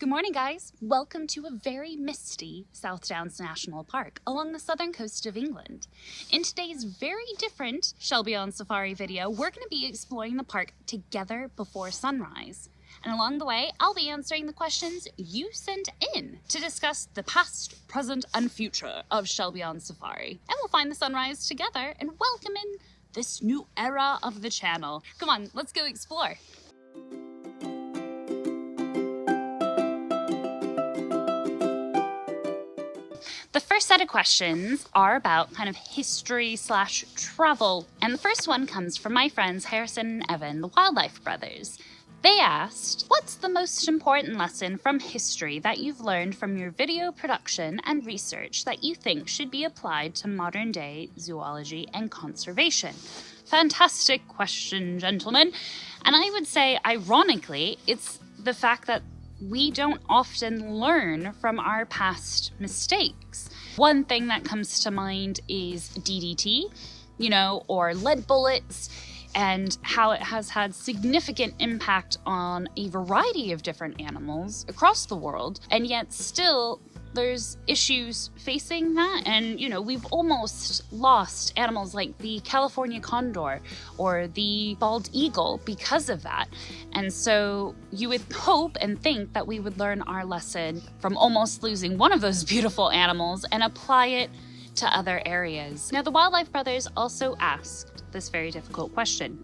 Good morning, guys. Welcome to a very misty South Downs National Park along the southern coast of England. In today's very different Shelby on Safari video, we're going to be exploring the park together before sunrise. And along the way, I'll be answering the questions you sent in to discuss the past, present, and future of Shelby on Safari. And we'll find the sunrise together and welcome in this new era of the channel. Come on, let's go explore. The first set of questions are about kind of history/travel, and the first one comes from my friends Harrison and Evan, the Wildlife Brothers. They asked, what's the most important lesson from history that you've learned from your video production and research that you think should be applied to modern day zoology and conservation? Fantastic question, gentlemen. And I would say, ironically, it's the fact that we don't often learn from our past mistakes. One thing that comes to mind is DDT, or lead bullets, and how it has had significant impact on a variety of different animals across the world. And yet still, there's issues facing that. And, we've almost lost animals like the California condor or the bald eagle because of that. And so you would hope and think that we would learn our lesson from almost losing one of those beautiful animals and apply it to other areas. Now, the Wildlife Brothers also asked this very difficult question.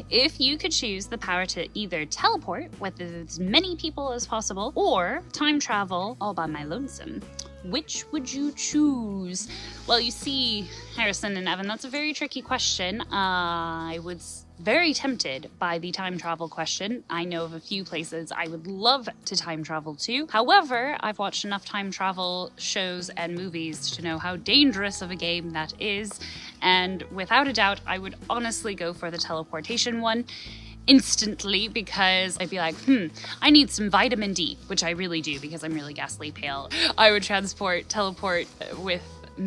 If you could choose the power to either teleport with as many people as possible or time travel all by my lonesome, which would you choose? Well, you see, Harrison and Evan, that's a very tricky question. I was very tempted by the time travel question. I know of a few places I would love to time travel to. However, I've watched enough time travel shows and movies to know how dangerous of a game that is. And without a doubt, I would honestly go for the teleportation one instantly, because I'd be like, I need some vitamin D, which I really do because I'm really ghastly pale. I would teleport with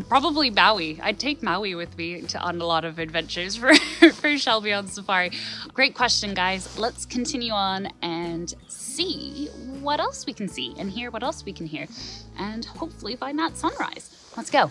probably Maui. I'd take Maui with me on a lot of adventures for Shelby on Safari. Great question, guys. Let's continue on and see what else we can see and hear what else we can hear, and hopefully find that sunrise. Let's go.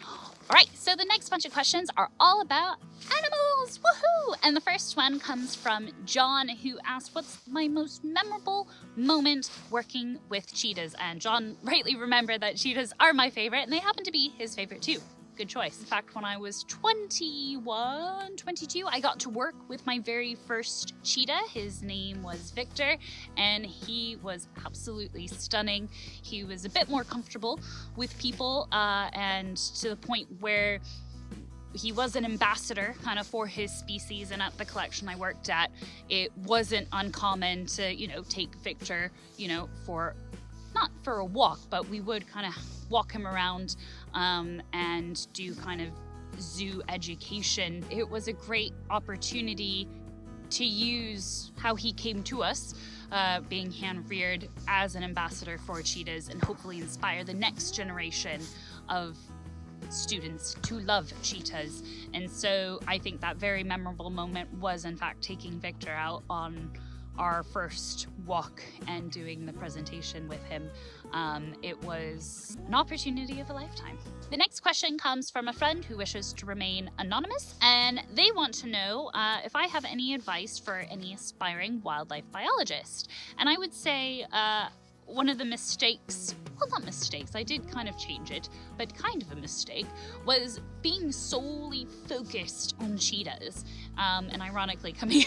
All right, so the next bunch of questions are all about animals, woohoo! And the first one comes from John, who asked, what's my most memorable moment working with cheetahs? And John rightly remembered that cheetahs are my favorite, and they happen to be his favorite too. Good choice. In fact, when I was 21, 22, I got to work with my very first cheetah. His name was Victor, and he was absolutely stunning. He was a bit more comfortable with people, and to the point where he was an ambassador kind of for his species. And at the collection I worked at, it wasn't uncommon to, take Victor, not for a walk, but we would kind of walk him around and do kind of zoo education. It was a great opportunity to use how he came to us, being hand-reared, as an ambassador for cheetahs, and hopefully inspire the next generation of students to love cheetahs. And so I think that very memorable moment was in fact taking Victor out on our first walk and doing the presentation with him. It was an opportunity of a lifetime. The next question comes from a friend who wishes to remain anonymous, and they want to know if I have any advice for any aspiring wildlife biologist. And I would say one of the mistakes, well, not mistakes, I did kind of change it, but kind of a mistake, was being solely focused on cheetahs. And ironically coming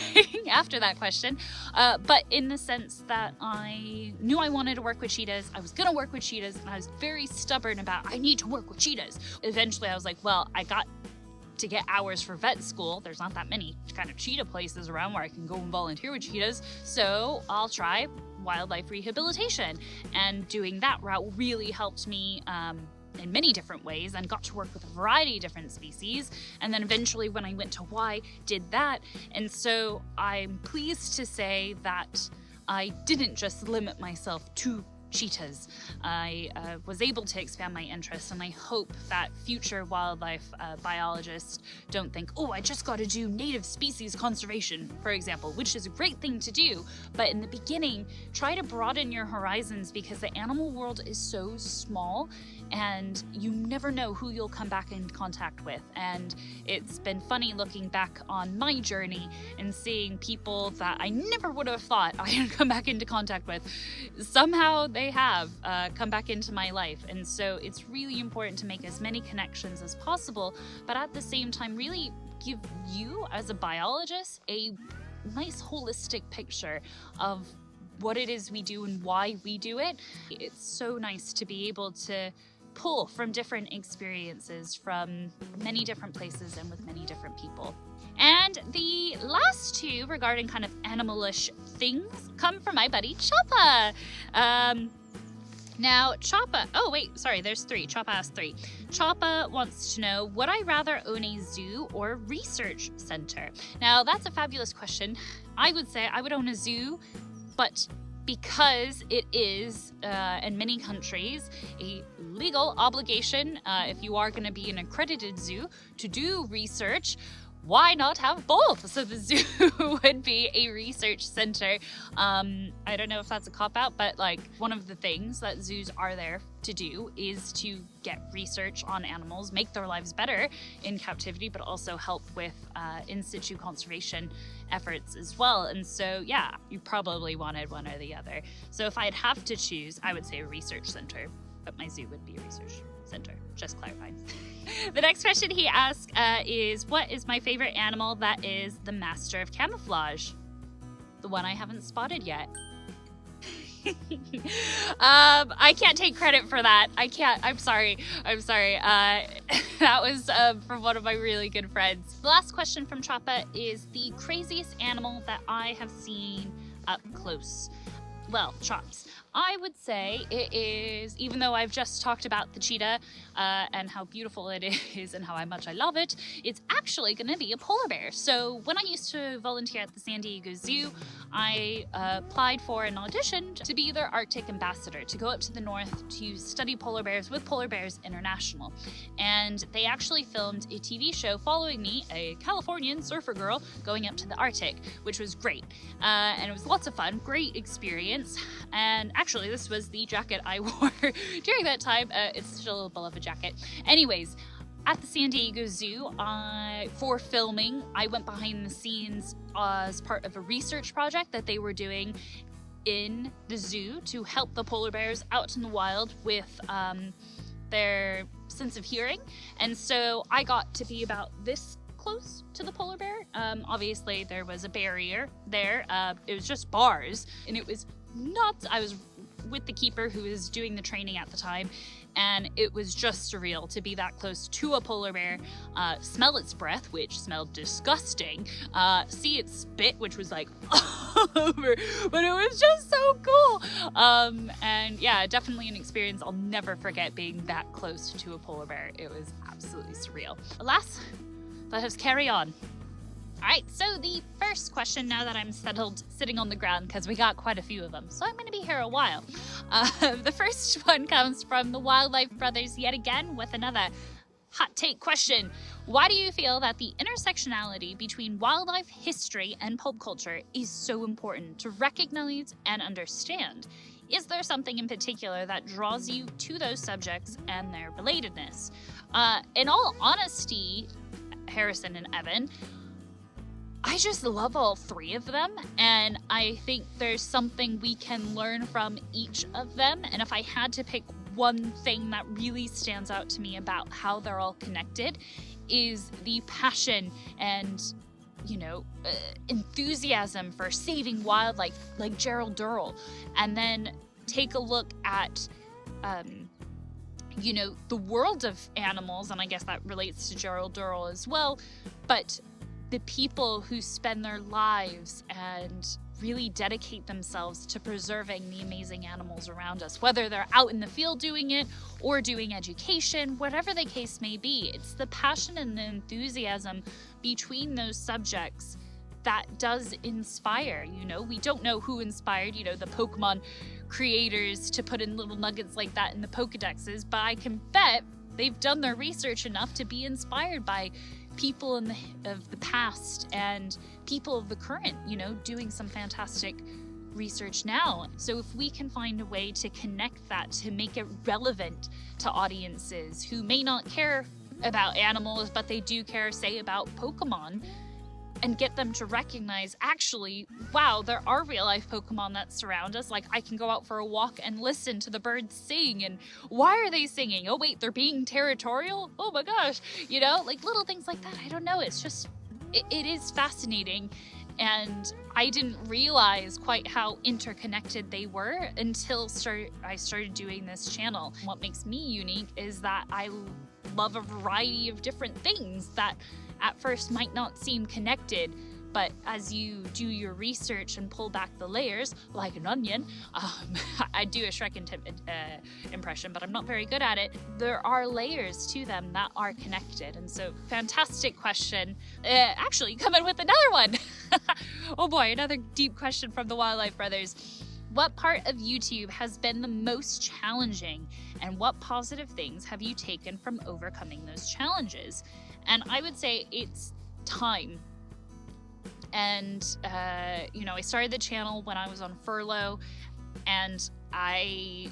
after that question, but in the sense that I knew I wanted to work with cheetahs, I was gonna work with cheetahs, and I was very stubborn about, I need to work with cheetahs. Eventually I was like, well, I got to get hours for vet school. There's not that many kind of cheetah places around where I can go and volunteer with cheetahs, so I'll try wildlife rehabilitation. And doing that route really helped me in many different ways, and got to work with a variety of different species. And then eventually when I went to Y, did that. And so I'm pleased to say that I didn't just limit myself to cheetahs. I was able to expand my interests, and I hope that future wildlife biologists don't think, oh, I just got to do native species conservation, for example, which is a great thing to do. But in the beginning, try to broaden your horizons, because the animal world is so small and you never know who you'll come back in contact with. And it's been funny looking back on my journey and seeing people that I never would have thought I'd come back into contact with. Somehow they have come back into my life. And so it's really important to make as many connections as possible, but at the same time really give you as a biologist a nice holistic picture of what it is we do and why we do it. It's so nice to be able to pull from different experiences from many different places and with many different people. And the last two regarding kind of animalish things come from my buddy Choppa. Now, Choppa, oh wait, sorry, there's three. Choppa asked three. Choppa wants to know, would I rather own a zoo or research center? Now, that's a fabulous question. I would say I would own a zoo, but because it is, in many countries, a legal obligation, if you are going to be an accredited zoo, to do research, why not have both? So the zoo would be a research center. I don't know if that's a cop-out, but like one of the things that zoos are there to do is to get research on animals, make their lives better in captivity, but also help with in situ conservation efforts as well. And so, yeah, you probably wanted one or the other. So if I'd have to choose, I would say a research center, but my zoo would be a research center, just clarifying. The next question he asked is, what is my favorite animal that is the master of camouflage? The one I haven't spotted yet. I can't take credit for that. I can't. I'm sorry. That was from one of my really good friends. The last question from Choppa is the craziest animal that I have seen up close. Well, Chops, I would say it is, even though I've just talked about the cheetah and how beautiful it is and how much I love it, it's actually going to be a polar bear. So when I used to volunteer at the San Diego Zoo, I applied for an audition to be their Arctic ambassador, to go up to the north to study polar bears with Polar Bears International. And they actually filmed a TV show following me, a Californian surfer girl, going up to the Arctic, which was great. And it was lots of fun, great experience. And actually, this was the jacket I wore during that time. It's still a beloved jacket. Anyways, at the San Diego Zoo, for filming, I went behind the scenes as part of a research project that they were doing in the zoo to help the polar bears out in the wild with their sense of hearing. And so I got to be about this close to the polar bear. Obviously, there was a barrier there. It was just bars, and it was nuts. I was with the keeper who was doing the training at the time, and it was just surreal to be that close to a polar bear, smell its breath, which smelled disgusting, see it spit, which was like all over, but it was just so cool. And yeah, definitely an experience I'll never forget, being that close to a polar bear. It was absolutely surreal. Alas, let us carry on. All right, so the first question, now that I'm settled sitting on the ground, because we got quite a few of them, so I'm going to be here a while. The first one comes from the Wildlife Brothers yet again with another hot take question. Why do you feel that the intersectionality between wildlife history and pulp culture is so important to recognize and understand? Is there something in particular that draws you to those subjects and their relatedness? In all honesty, Harrison and Evan, I just love all three of them, and I think there's something we can learn from each of them. And if I had to pick one thing that really stands out to me about how they're all connected, is the passion and, enthusiasm for saving wildlife, like Gerald Durrell. And then take a look at, the world of animals, and I guess that relates to Gerald Durrell as well, but the people who spend their lives and really dedicate themselves to preserving the amazing animals around us, whether they're out in the field doing it or doing education, whatever the case may be. It's the passion and the enthusiasm between those subjects that does inspire, you know. We don't know who inspired, you know, the Pokemon creators to put in little nuggets like that in the Pokedexes, but I can bet they've done their research enough to be inspired by people of the past and people of the current, you know, doing some fantastic research now. So if we can find a way to connect that, to make it relevant to audiences who may not care about animals, but they do care, say, about Pokemon, and get them to recognize, actually, wow, there are real life Pokemon that surround us. Like, I can go out for a walk and listen to the birds sing, and why are they singing? Oh wait, they're being territorial? Oh my gosh, you know, like little things like that. I don't know, it's just, it is fascinating. And I didn't realize quite how interconnected they were until I started doing this channel. What makes me unique is that I love a variety of different things that at first might not seem connected, but as you do your research and pull back the layers, like an onion, I do a Shrek impression, but I'm not very good at it. There are layers to them that are connected. And so, fantastic question. Actually, come in with another one. Oh boy, another deep question from the Wildlife Brothers. What part of YouTube has been the most challenging, and what positive things have you taken from overcoming those challenges? And I would say it's time. And, you know, I started the channel when I was on furlough, and I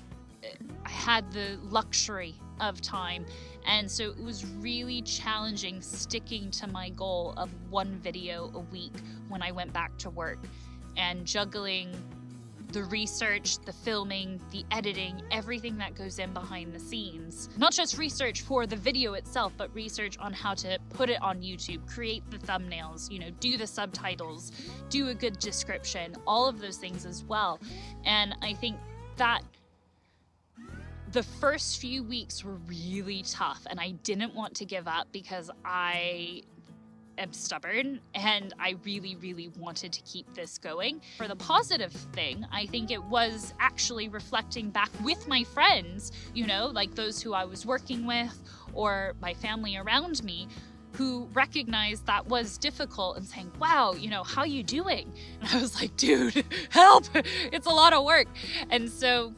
had the luxury of time. And so it was really challenging sticking to my goal of one video a week when I went back to work, and juggling the research, the filming, the editing, everything that goes in behind the scenes. Not just research for the video itself, but research on how to put it on YouTube, create the thumbnails, you know, do the subtitles, do a good description, all of those things as well. And I think that the first few weeks were really tough, and I didn't want to give up because I am stubborn and I really, really wanted to keep this going. For the positive thing, I think it was actually reflecting back with my friends, you know, like those who I was working with or my family around me, who recognized that was difficult and saying, wow, you know, how you doing? And I was like, dude, help, it's a lot of work. And so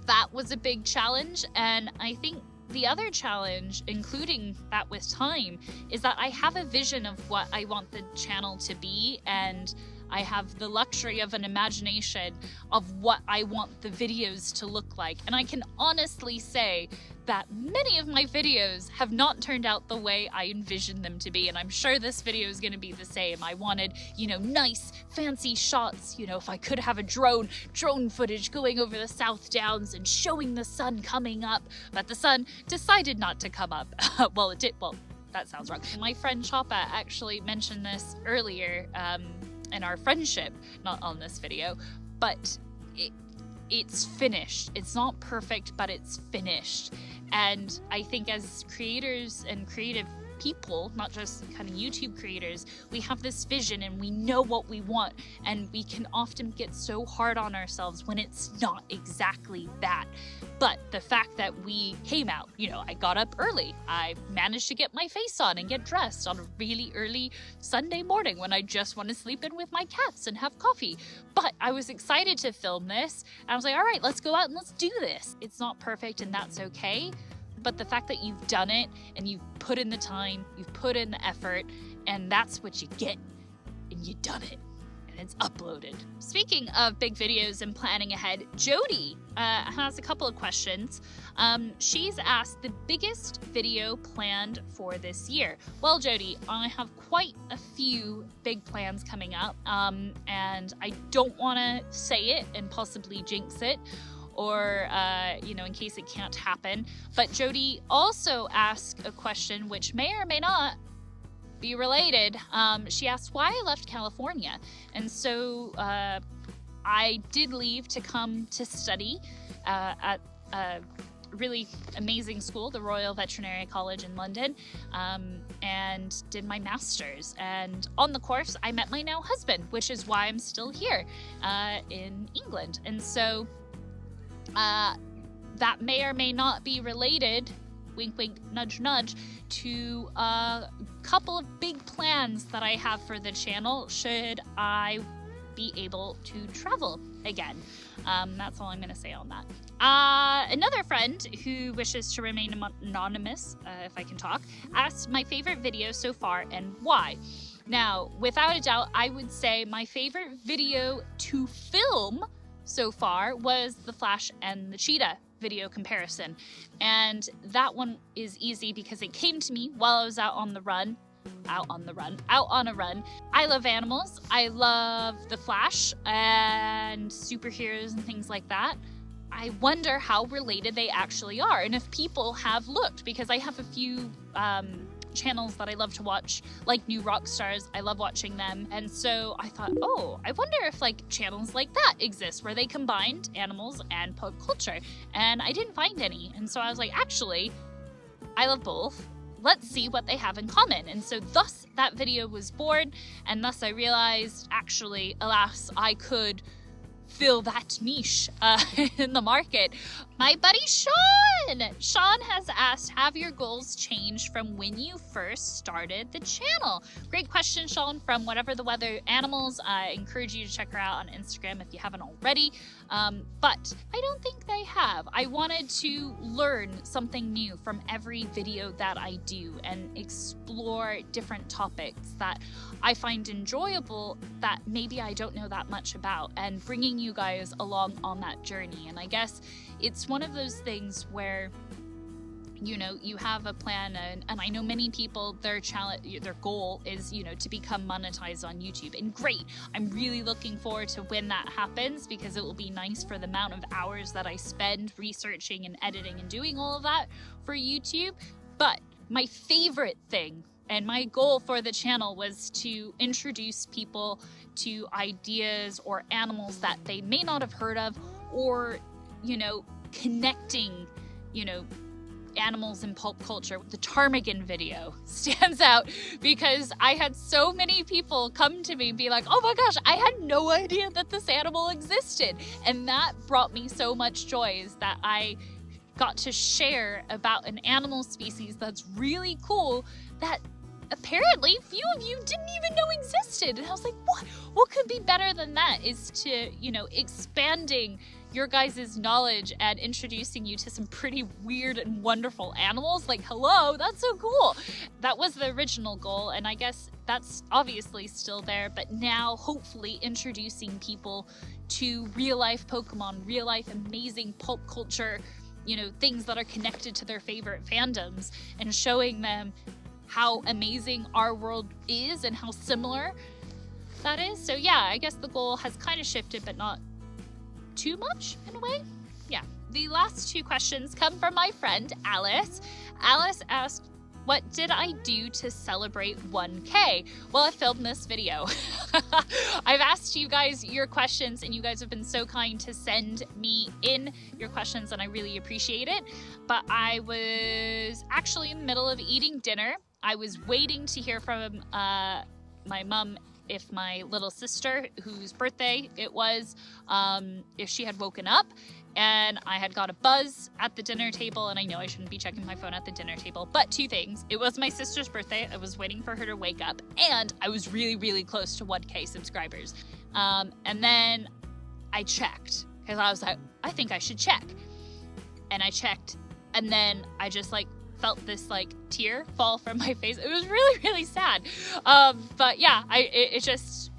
that was a big challenge. And I think the other challenge, including that with time, is that I have a vision of what I want the channel to be, and I have the luxury of an imagination of what I want the videos to look like. And I can honestly say that many of my videos have not turned out the way I envisioned them to be, and I'm sure this video is going to be the same. I wanted, you know, nice, fancy shots, you know, if I could have a drone footage going over the South Downs and showing the sun coming up, but the sun decided not to come up. Well, it did. Well, that sounds wrong. My friend Choppa actually mentioned this earlier in our friendship, not on this video, but it's finished. It's not perfect, but it's finished. And I think as creators and creative people, not just kind of YouTube creators, we have this vision and we know what we want, and we can often get so hard on ourselves when it's not exactly that. But the fact that we came out, you know, I got up early, I managed to get my face on and get dressed on a really early Sunday morning when I just want to sleep in with my cats and have coffee. But I was excited to film this, and I was like, all right, let's go out and let's do this. It's not perfect, and that's okay. But the fact that you've done it and you've put in the time, you've put in the effort, and that's what you get, and you done it, and it's uploaded. Speaking of big videos and planning ahead, Jody has a couple of questions. She's asked the biggest video planned for this year. Well, Jody, I have quite a few big plans coming up, and I don't want to say it and possibly jinx it, or, you know, in case it can't happen. But Jody also asked a question which may or may not be related. She asked why I left California. And so I did leave to come to study at a really amazing school, the Royal Veterinary College in London, and did my master's. And on the course, I met my now husband, which is why I'm still here in England. And so that may or may not be related, wink wink nudge nudge, to couple of big plans that I have for the channel should I be able to travel again. That's all I'm going to say on that. Another friend who wishes to remain anonymous, if I can talk, asked my favorite video so far and why. Now, without a doubt, I would say my favorite video to film so far was the Flash and the Cheetah video comparison. And that one is easy because it came to me while I was out on a run. I love animals. I love the Flash and superheroes and things like that. I wonder how related they actually are and if people have looked, because I have a few channels that I love to watch, like New Rockstars. I love watching them. And so I thought, oh, I wonder if like channels like that exist where they combined animals and pop culture. And I didn't find any. And so I was like, actually, I love both. Let's see what they have in common. And so thus that video was born, and thus I realized, actually, alas, I could fill that niche in the market. My buddy Sean has asked, have your goals changed from when you first started the channel? Great question, Sean, from Whatever the Weather Animals. I encourage you to check her out on Instagram if you haven't already. But I don't think they have. I wanted to learn something new from every video that I do and explore different topics that I find enjoyable that maybe I don't know that much about, and bringing you guys along on that journey. And I guess it's one of those things where, you know, you have a plan, and I know many people, their goal is, you know, to become monetized on YouTube. And great, I'm really looking forward to when that happens, because it will be nice for the amount of hours that I spend researching and editing and doing all of that for YouTube. But my favorite thing and my goal for the channel was to introduce people to ideas or animals that they may not have heard of, or, you know, connecting, you know, animals in pulp culture. The ptarmigan video stands out because I had so many people come to me and be like, oh my gosh, I had no idea that this animal existed. And that brought me so much joy, is that I got to share about an animal species that's really cool that apparently few of you didn't even know existed. And I was like, what could be better than that, is to, you know, expanding your guys' knowledge and introducing you to some pretty weird and wonderful animals. Like, hello, that's so cool. That was the original goal, and I guess that's obviously still there, but now hopefully introducing people to real life Pokemon, real life amazing pulp culture, you know, things that are connected to their favorite fandoms, and showing them how amazing our world is and how similar that is. So yeah, I guess the goal has kind of shifted, but not too much in a way. Yeah. The last two questions come from my friend Alice. Alice asked, what did I do to celebrate 1K? Well, I filmed this video. I've asked you guys your questions, and you guys have been so kind to send me in your questions, and I really appreciate it. But I was actually in the middle of eating dinner. I was waiting to hear from my mom if my little sister, whose birthday it was, if she had woken up. And I had got a buzz at the dinner table, and I know I shouldn't be checking my phone at the dinner table, but two things. It was my sister's birthday. I was waiting for her to wake up, and I was really, really close to 1K subscribers. And then I checked, because I was like, I think I should check. And I checked, and then I just like felt this like tear fall from my face. It was really, really sad. But yeah, it just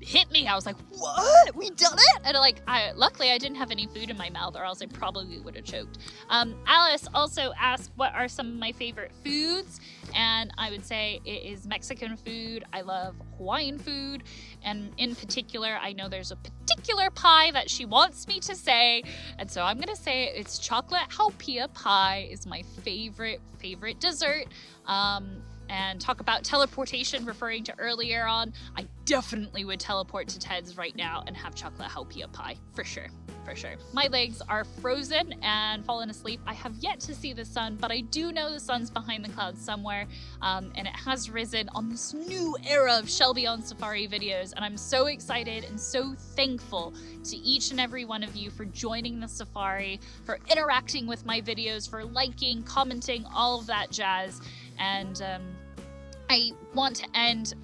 hit me. I was like, what? We done it? And like, luckily I didn't have any food in my mouth, or else I probably would have choked. Alice also asked, what are some of my favorite foods? And I would say it is Mexican food. I love Hawaiian food. And in particular, I know there's a particular pie that she wants me to say. And so I'm going to say it's chocolate haupia pie is my favorite dessert. And talk about teleportation, referring to earlier on, I definitely would teleport to Ted's right now and have chocolate haupia pie, for sure. My legs are frozen and fallen asleep. I have yet to see the sun, but I do know the sun's behind the clouds somewhere, and it has risen on this new era of Shelby on Safari videos, and I'm so excited and so thankful to each and every one of you for joining the Safari, for interacting with my videos, for liking, commenting, all of that jazz. And I want to end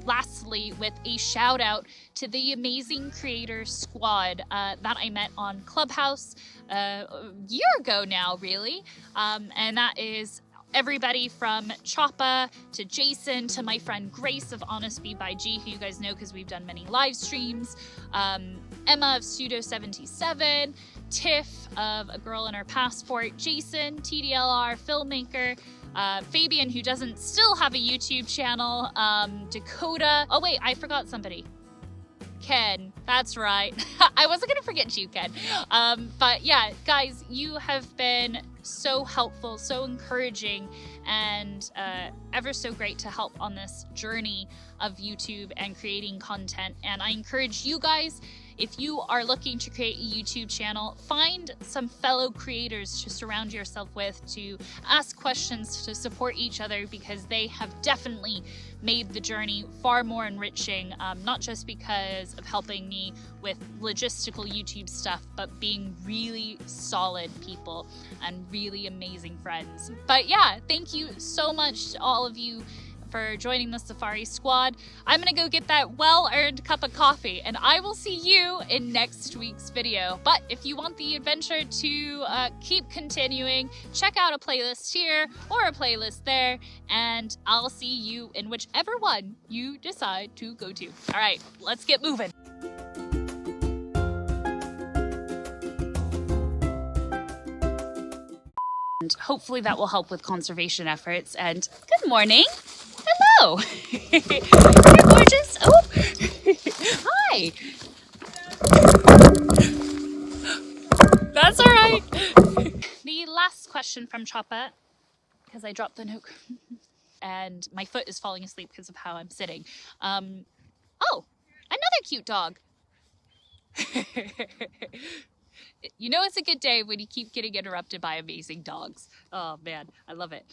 lastly with a shout out to the amazing creator squad that I met on Clubhouse a year ago now, really. And that is everybody from Choppa to Jason to my friend Grace of Honest B by G, who you guys know because we've done many live streams, Emma of Pseudo77, Tiff of A Girl in Her Passport, Jason, TDLR, filmmaker, Fabian, who doesn't still have a YouTube channel, Dakota. Oh wait, I forgot somebody. Ken, that's right. I wasn't gonna forget you, Ken. But yeah, guys, you have been so helpful, so encouraging, and ever so great to help on this journey of YouTube and creating content. And I encourage you guys, if you are looking to create a YouTube channel, find some fellow creators to surround yourself with, to ask questions, to support each other, because they have definitely made the journey far more enriching, not just because of helping me with logistical YouTube stuff, but being really solid people and really amazing friends. But yeah, thank you so much to all of you for joining the Safari Squad. I'm gonna go get that well-earned cup of coffee, and I will see you in next week's video. But if you want the adventure to keep continuing, check out a playlist here or a playlist there, and I'll see you in whichever one you decide to go to. All right, let's get moving. And hopefully that will help with conservation efforts. And good morning. Hello. You're gorgeous. Oh, hi. That's all right. The last question from Choppa, because I dropped the note and my foot is falling asleep because of how I'm sitting. Oh, another cute dog. You know it's a good day when you keep getting interrupted by amazing dogs. Oh man, I love it.